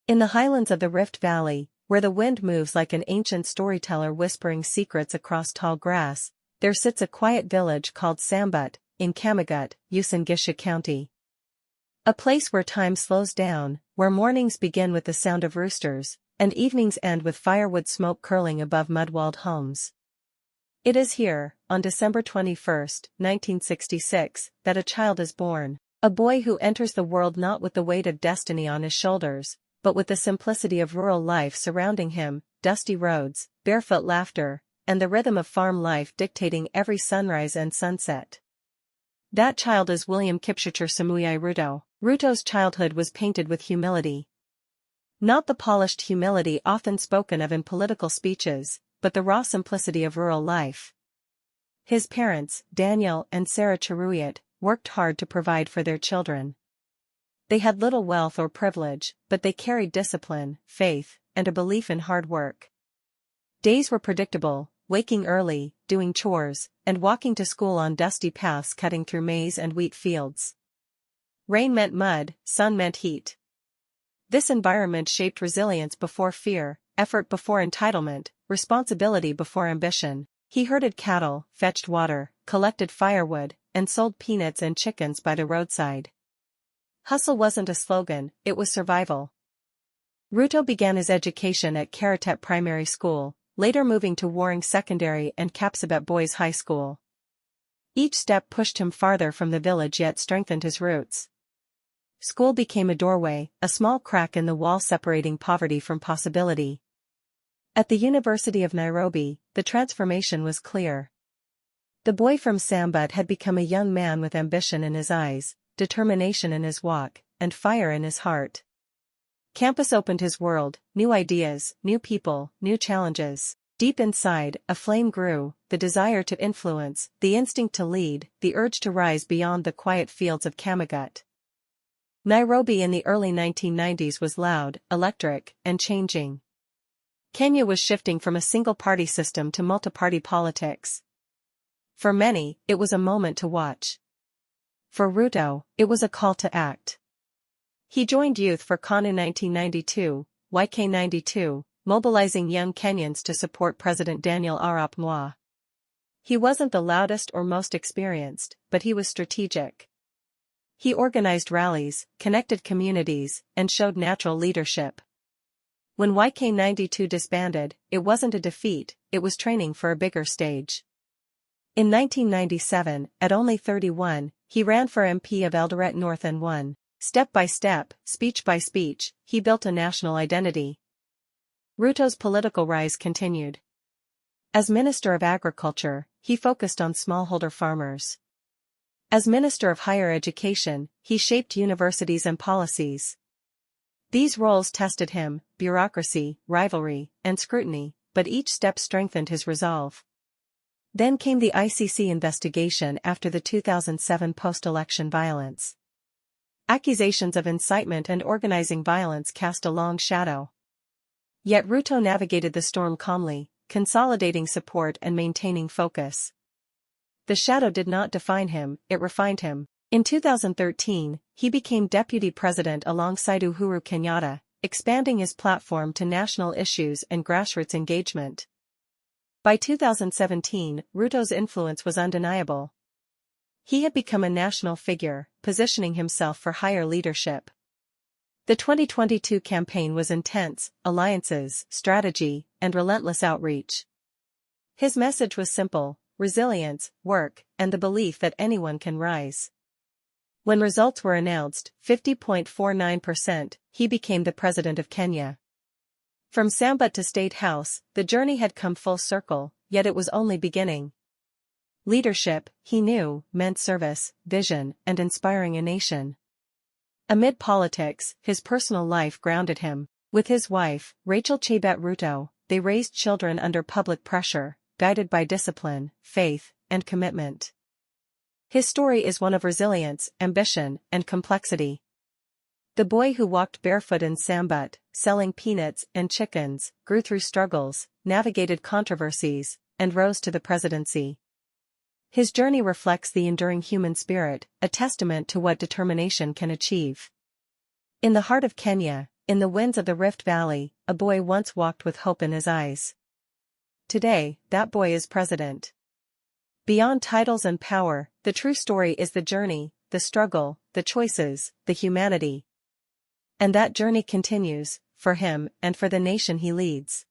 In the highlands of the Rift Valley, where the wind moves like an ancient storyteller whispering secrets across tall grass, there sits a quiet village called Sambut, in Kamagut, Uasin-Gishu County. A place where time slows down, where mornings begin with the sound of roosters, and evenings end with firewood smoke curling above mud-walled homes. It is here, on December 21, 1966, that a child is born, a boy who enters the world not with the weight of destiny on his shoulders, but with the simplicity of rural life surrounding him, dusty roads, barefoot laughter, and the rhythm of farm life dictating every sunrise and sunset. That child is William Kipchirchir Samoei Ruto. Ruto's childhood was painted with humility. Not the polished humility often spoken of in political speeches, but the raw simplicity of rural life. His parents, Daniel and Sarah Cheruyot, worked hard to provide for their children. They had little wealth or privilege, but they carried discipline, faith, and a belief in hard work. Days were predictable, waking early, doing chores, and walking to school on dusty paths cutting through maize and wheat fields. Rain meant mud, sun meant heat. This environment shaped resilience before fear, effort before entitlement, responsibility before ambition. He herded cattle, fetched water, collected firewood, and sold peanuts and chickens by the roadside. Hustle wasn't a slogan, it was survival. Ruto began his education at Karatet Primary School, later moving to Waring Secondary and Kapsabet Boys High School. Each step pushed him farther from the village yet strengthened his roots. School became a doorway, a small crack in the wall separating poverty from possibility. At the University of Nairobi, the transformation was clear. The boy from Sambut had become a young man with ambition in his eyes, determination in his walk, and fire in his heart. Campus opened his world, new ideas, new people, new challenges. Deep inside, a flame grew, the desire to influence, the instinct to lead, the urge to rise beyond the quiet fields of Kamagut. Nairobi in the early 1990s was loud, electric, and changing. Kenya was shifting from a single-party system to multi-party politics. For many, it was a moment to watch. For Ruto, it was a call to act. He joined Youth for KANU 1992, YK92, mobilizing young Kenyans to support President Daniel Arap Moi. He wasn't the loudest or most experienced, but he was strategic. He organized rallies, connected communities, and showed natural leadership. When YK92 disbanded, it wasn't a defeat, it was training for a bigger stage. In 1997, at only 31, he ran for MP of Eldoret North and won. Step by step, speech by speech, he built a national identity. Ruto's political rise continued. As Minister of Agriculture, he focused on smallholder farmers. As Minister of Higher Education, he shaped universities and policies. These roles tested him, bureaucracy, rivalry, and scrutiny, but each step strengthened his resolve. Then came the ICC investigation after the 2007 post-election violence. Accusations of incitement and organizing violence cast a long shadow. Yet Ruto navigated the storm calmly, consolidating support and maintaining focus. The shadow did not define him, it refined him. In 2013, he became deputy president alongside Uhuru Kenyatta, expanding his platform to national issues and grassroots engagement. By 2017, Ruto's influence was undeniable. He had become a national figure, positioning himself for higher leadership. The 2022 campaign was intense: alliances, strategy, and relentless outreach. His message was simple: resilience, work, and the belief that anyone can rise. When results were announced, 50.49%, he became the president of Kenya. From Sambut to State House, the journey had come full circle, yet it was only beginning. Leadership, he knew, meant service, vision, and inspiring a nation. Amid politics, his personal life grounded him. With his wife, Rachel Chebet Ruto, they raised children under public pressure, guided by discipline, faith, and commitment. His story is one of resilience, ambition, and complexity. The boy who walked barefoot in Sambut, selling peanuts and chickens, grew through struggles, navigated controversies, and rose to the presidency. His journey reflects the enduring human spirit, a testament to what determination can achieve. In the heart of Kenya, In the winds of the Rift Valley, a boy once walked with hope in his eyes. Today, that boy is president. Beyond titles and power, the true story is the journey, the struggle, the choices, the humanity. And that journey continues, for him and for the nation he leads.